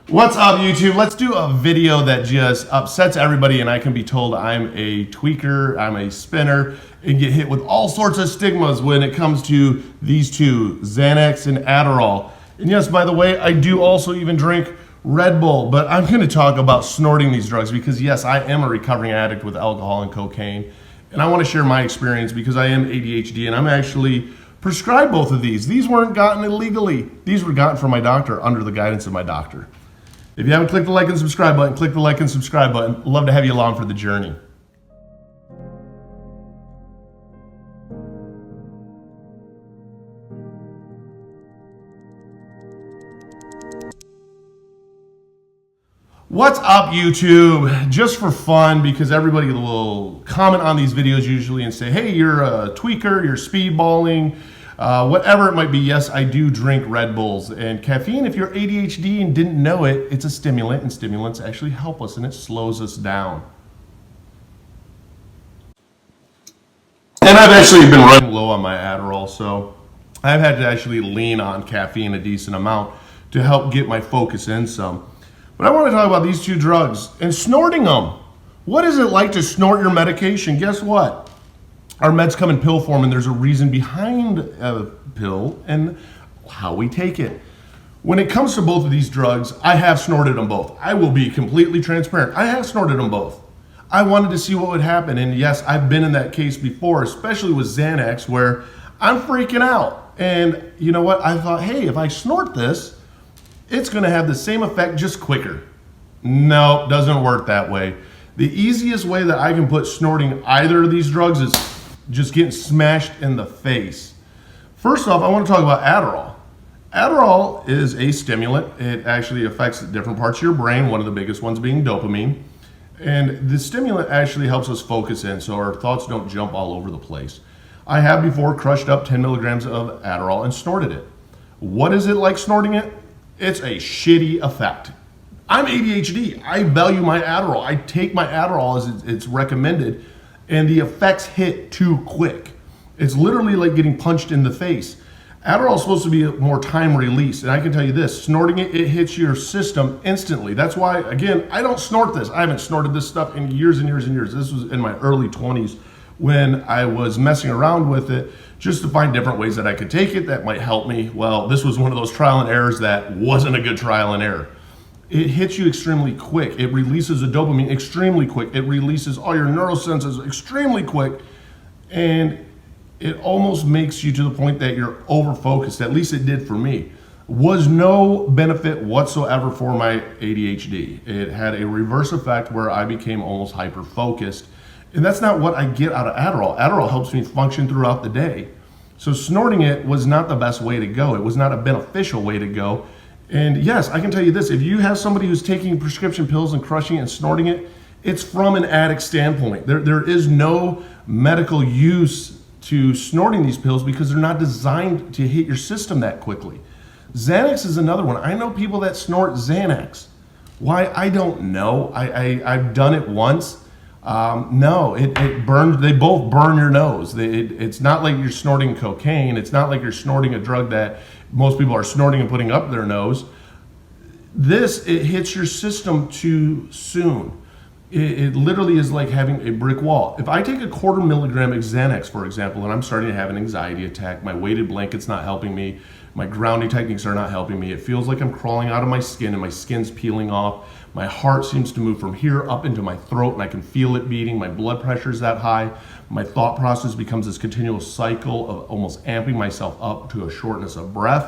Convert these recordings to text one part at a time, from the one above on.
What's up, YouTube? Let's do a video that just upsets everybody and I can be told I'm a tweaker, I'm a spinner, and get hit with all sorts of stigmas when it comes to these two, Xanax and Adderall. And yes, by the way, I do also even drink Red Bull, but I'm going to talk about snorting these drugs because yes, I am a recovering addict with alcohol and cocaine. And I want to share my experience because I am ADHD and I'm actually prescribed both of these. These weren't gotten illegally. These were gotten from my doctor under the guidance of my doctor. If you haven't clicked the like and subscribe button, click the like and subscribe button. Love to have you along for the journey. What's up, YouTube? Just for fun, because everybody will comment on these videos usually and say, hey, you're a tweaker, you're speedballing, whatever it might be. Yes, I do drink Red Bulls. And caffeine, if you're ADHD and didn't know it, it's a stimulant, and stimulants actually help us and it slows us down. And I've actually been running low on my Adderall, so I've had to actually lean on caffeine a decent amount to help get my focus in some. But I want to talk about these two drugs and snorting them. What is it like to snort your medication? Guess what? Our meds come in pill form, and there's a reason behind a pill and how we take it. When it comes to both of these drugs, I have snorted them both. I will be completely transparent. I have snorted them both. I wanted to see what would happen, and yes, I've been in that case before, especially with Xanax, where I'm freaking out. And you know what? I thought, hey, if I snort this, it's going to have the same effect, just quicker. No, doesn't work that way. The easiest way that I can put snorting either of these drugs is just getting smashed in the face. First off, I want to talk about Adderall. Adderall is a stimulant. It actually affects different parts of your brain, one of the biggest ones being dopamine. And the stimulant actually helps us focus in so our thoughts don't jump all over the place. I have before crushed up 10 milligrams of Adderall and snorted it. What is it like snorting it? It's a shitty effect. I'm ADHD. I value my Adderall. I take my Adderall as it's recommended, and the effects hit too quick. It's literally like getting punched in the face. Adderall is supposed to be more time release, and I can tell you this, snorting it, it hits your system instantly. That's why, again, I don't snort this. I haven't snorted this stuff in years and years and years. This was in my early 20s when I was messing around with it just to find different ways that I could take it that might help me. Well, this was one of those trial and errors that wasn't a good trial and error. It hits you extremely quick. It releases the dopamine extremely quick. It releases all your neurosenses extremely quick. And it almost makes you to the point that you're over-focused. At least it did for me. Was no benefit whatsoever for my ADHD. It had a reverse effect where I became almost hyper-focused. And that's not what I get out of Adderall. Adderall helps me function throughout the day. So snorting it was not the best way to go. It was not a beneficial way to go. And yes, I can tell you this, if you have somebody who's taking prescription pills and crushing it and snorting it, it's from an addict standpoint. There is no medical use to snorting these pills because they're not designed to hit your system that quickly. Xanax is another one. I know people that snort Xanax. Why? I don't know. I've done it once. No, it burns. They both burn your nose. It's not like you're snorting cocaine. It's not like you're snorting a drug that most people are snorting and putting up their nose. It hits your system too soon. It literally is like having a brick wall. If I take a 1/4 milligram of Xanax, for example, and I'm starting to have an anxiety attack, my weighted blanket's not helping me, my grounding techniques are not helping me, it feels like I'm crawling out of my skin and my skin's peeling off, my heart seems to move from here up into my throat and I can feel it beating, my blood pressure is that high, my thought process becomes this continual cycle of almost amping myself up to a shortness of breath.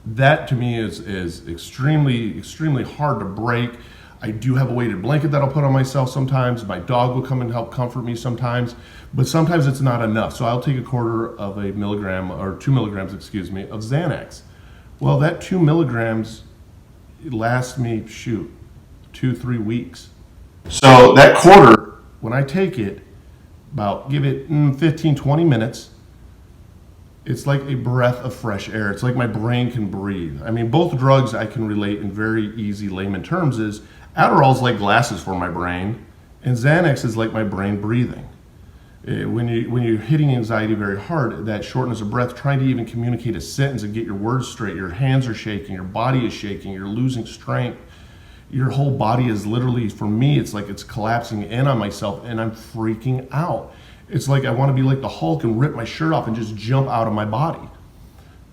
That to me is extremely, extremely hard to break. I do have a weighted blanket that I'll put on myself sometimes. My dog will come and help comfort me sometimes, but sometimes it's not enough. So I'll take a 1/4 milligram or 2 milligrams, of Xanax. Well, that 2 milligrams lasts me, 2-3 weeks. So that 1/4, when I take it, give it 15-20 minutes, it's like a breath of fresh air. It's like my brain can breathe. I mean, both drugs I can relate in very easy layman terms is Adderall's like glasses for my brain, and Xanax is like my brain breathing. When you're hitting anxiety very hard, that shortness of breath, trying to even communicate a sentence and get your words straight, your hands are shaking, your body is shaking, you're losing strength. Your whole body is literally, for me, it's like it's collapsing in on myself and I'm freaking out. It's like I want to be like the Hulk and rip my shirt off and just jump out of my body.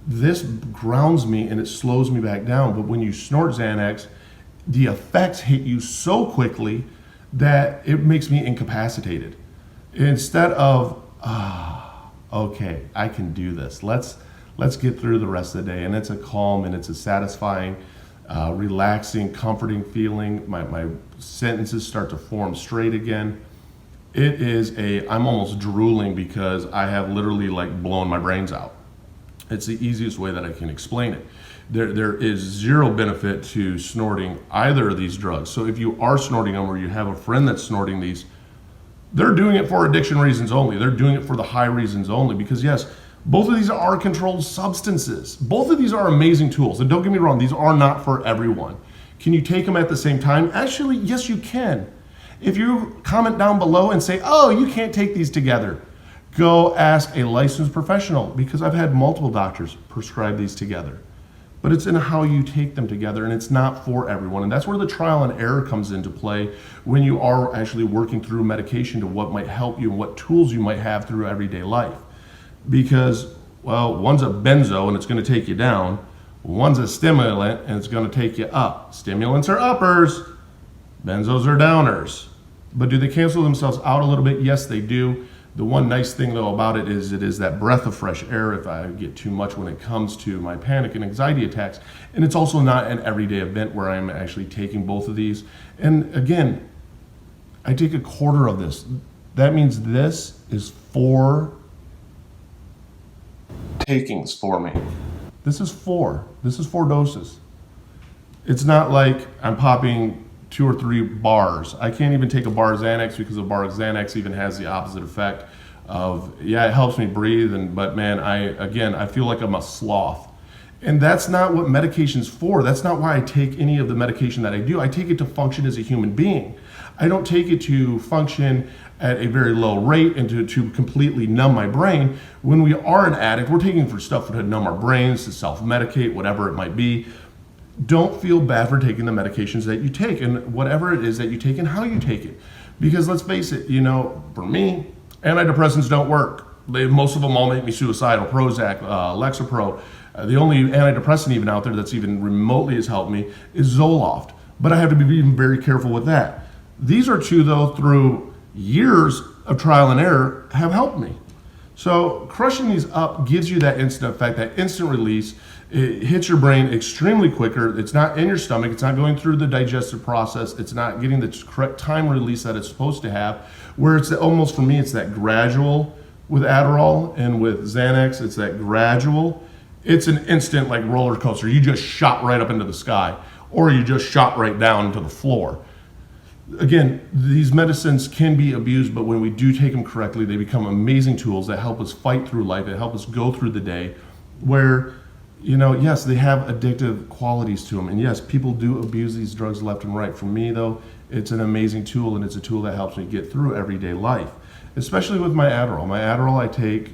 This grounds me and it slows me back down. But when you snort Xanax, the effects hit you so quickly that it makes me incapacitated. Instead of, okay, I can do this. Let's get through the rest of the day. And it's a calm and it's a satisfying, relaxing, comforting feeling. My sentences start to form straight again. I'm almost drooling because I have literally like blown my brains out. It's the easiest way that I can explain it. There is zero benefit to snorting either of these drugs. So if you are snorting them or you have a friend that's snorting these, they're doing it for addiction reasons only. They're doing it for the high reasons only because yes, both of these are controlled substances. Both of these are amazing tools. And don't get me wrong, these are not for everyone. Can you take them at the same time? Actually, yes, you can. If you comment down below and say, oh, you can't take these together, go ask a licensed professional because I've had multiple doctors prescribe these together. But it's in how you take them together and it's not for everyone. And that's where the trial and error comes into play when you are actually working through medication to what might help you and what tools you might have through everyday life. Because, well, one's a benzo and it's going to take you down. One's a stimulant and it's going to take you up. Stimulants are uppers, benzos are downers. But do they cancel themselves out a little bit? Yes, they do. The one nice thing though about it is that breath of fresh air if I get too much when it comes to my panic and anxiety attacks. And it's also not an everyday event where I'm actually taking both of these. And again, I take a quarter of this. That means this is 4 takings for me. This is 4 doses. It's not like I'm popping 2 or 3 bars. I can't even take a bar of Xanax because a bar of Xanax even has the opposite effect of, yeah, it helps me breathe, but man, I feel like I'm a sloth. And that's not what medication's for. That's not why I take any of the medication that I do. I take it to function as a human being. I don't take it to function at a very low rate and to completely numb my brain. When we are an addict, we're taking for stuff to numb our brains, to self-medicate, whatever it might be. Don't feel bad for taking the medications that you take and whatever it is that you take and how you take it. Because let's face it, for me, antidepressants don't work. Most of them all make me suicidal. Prozac, Lexapro. The only antidepressant even out there that's even remotely has helped me is Zoloft. But I have to be even very careful with that. These are 2, though, through years of trial and error have helped me. So crushing these up gives you that instant effect, that instant release. It hits your brain extremely quicker. It's not in your stomach. It's not going through the digestive process. It's not getting the correct time release that it's supposed to have. Where it's almost, for me, it's that gradual with Adderall and with Xanax. It's that gradual. It's an instant like roller coaster. You just shot right up into the sky or you just shot right down to the floor. Again, these medicines can be abused, but when we do take them correctly, they become amazing tools that help us fight through life, that help us go through the day where, yes, they have addictive qualities to them. And yes, people do abuse these drugs left and right. For me, though, it's an amazing tool, and it's a tool that helps me get through everyday life, especially with my Adderall. My Adderall, I take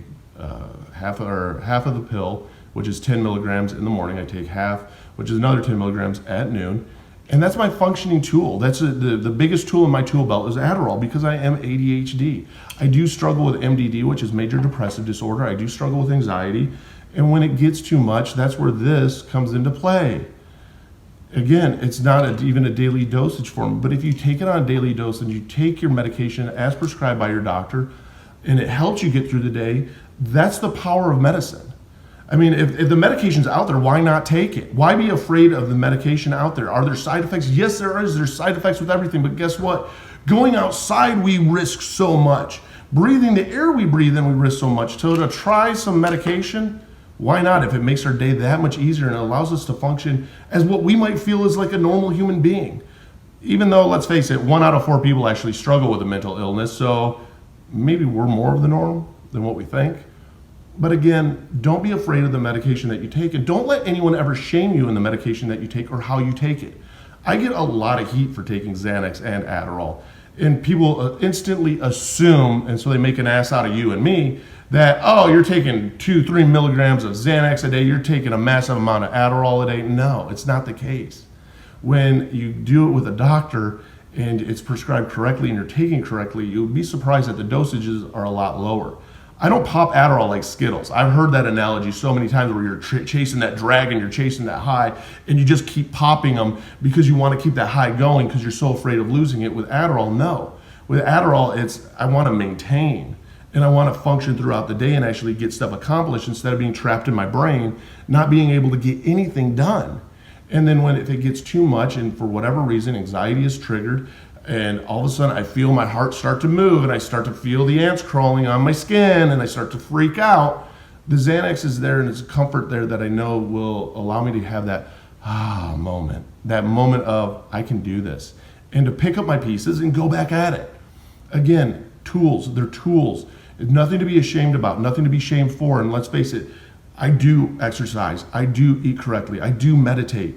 half of the pill, which is 10 milligrams in the morning. I take half, which is another 10 milligrams at noon. And that's my functioning tool. That's the biggest tool in my tool belt is Adderall because I am ADHD. I do struggle with MDD, which is major depressive disorder. I do struggle with anxiety. And when it gets too much, that's where this comes into play. Again, it's not even a daily dosage form, but if you take it on a daily dose and you take your medication as prescribed by your doctor and it helps you get through the day, that's the power of medicine. I mean, if the medication's out there, why not take it? Why be afraid of the medication out there? Are there side effects? Yes, there is. There's side effects with everything, but guess what? Going outside, we risk so much. Breathing the air we breathe in, we risk so much. So to try some medication, why not? If it makes our day that much easier and it allows us to function as what we might feel is like a normal human being. Even though, let's face it, 1 out of 4 people actually struggle with a mental illness, so maybe we're more of the norm than what we think. But again, don't be afraid of the medication that you take, and don't let anyone ever shame you in the medication that you take or how you take it. I get a lot of heat for taking Xanax and Adderall. And people instantly assume, and so they make an ass out of you and me, that, oh, you're taking 2-3 milligrams of Xanax a day, you're taking a massive amount of Adderall a day. No, it's not the case. When you do it with a doctor and it's prescribed correctly and you're taking correctly, you'll be surprised that the dosages are a lot lower. I don't pop Adderall like Skittles. I've heard that analogy so many times where you're chasing that dragon, you're chasing that high, and you just keep popping them because you want to keep that high going because you're so afraid of losing it. With Adderall, no. With Adderall, it's I want to maintain and I want to function throughout the day and actually get stuff accomplished instead of being trapped in my brain, not being able to get anything done. And then if it gets too much and for whatever reason anxiety is triggered, and all of a sudden I feel my heart start to move and I start to feel the ants crawling on my skin and I start to freak out, the Xanax is there and it's a comfort there that I know will allow me to have that moment. That moment of I can do this. And to pick up my pieces and go back at it. Again, tools, they're tools. It's nothing to be ashamed about, nothing to be shamed for. And let's face it, I do exercise, I do eat correctly, I do meditate.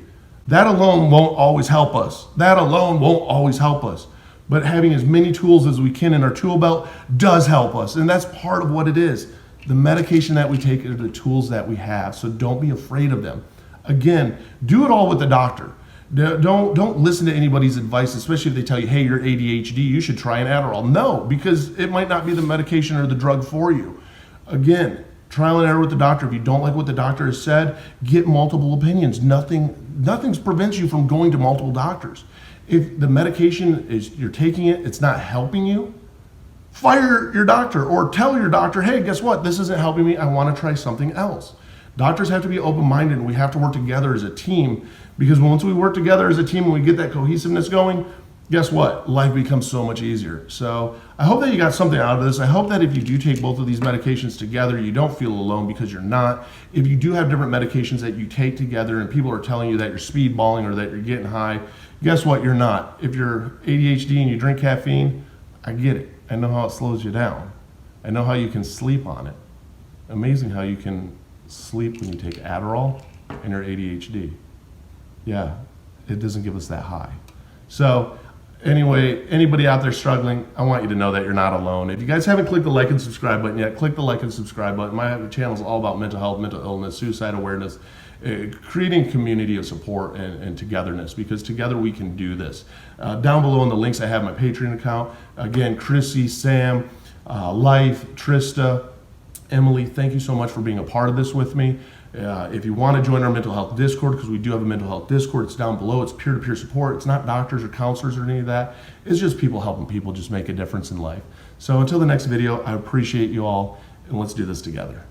That alone won't always help us. That alone won't always help us. But having as many tools as we can in our tool belt does help us. And that's part of what it is. The medication that we take are the tools that we have. So don't be afraid of them. Again, do it all with the doctor. Don't listen to anybody's advice, especially if they tell you, hey, you're ADHD, you should try an Adderall. No, because it might not be the medication or the drug for you. Again, trial and error with the doctor. If you don't like what the doctor has said, get multiple opinions. Nothing prevents you from going to multiple doctors. If the medication is you're taking it, it's not helping you, fire your doctor or tell your doctor, hey, guess what? This isn't helping me. I want to try something else. Doctors have to be open-minded and we have to work together as a team, because once we work together as a team and we get that cohesiveness going, guess what? Life becomes so much easier. So I hope that you got something out of this. I hope that if you do take both of these medications together, you don't feel alone, because you're not. If you do have different medications that you take together and people are telling you that you're speedballing or that you're getting high, guess what? You're not. If you're ADHD and you drink caffeine, I get it. I know how it slows you down. I know how you can sleep on it. Amazing how you can sleep when you take Adderall and you're ADHD. Yeah, it doesn't give us that high. So anyway, anybody out there struggling, I want you to know that you're not alone. If you guys haven't clicked the like and subscribe button yet, click the like and subscribe button. My channel is all about mental health, mental illness, suicide awareness, creating a community of support and togetherness, because together we can do this. Down below in the links, I have my Patreon account. Again, Chrissy, Sam, Life, Trista, Emily, thank you so much for being a part of this with me. If you want to join our mental health Discord, because we do have a mental health Discord, it's down below. It's peer-to-peer support. It's not doctors or counselors or any of that. It's just people helping people just make a difference in life. So until the next video, I appreciate you all, and let's do this together.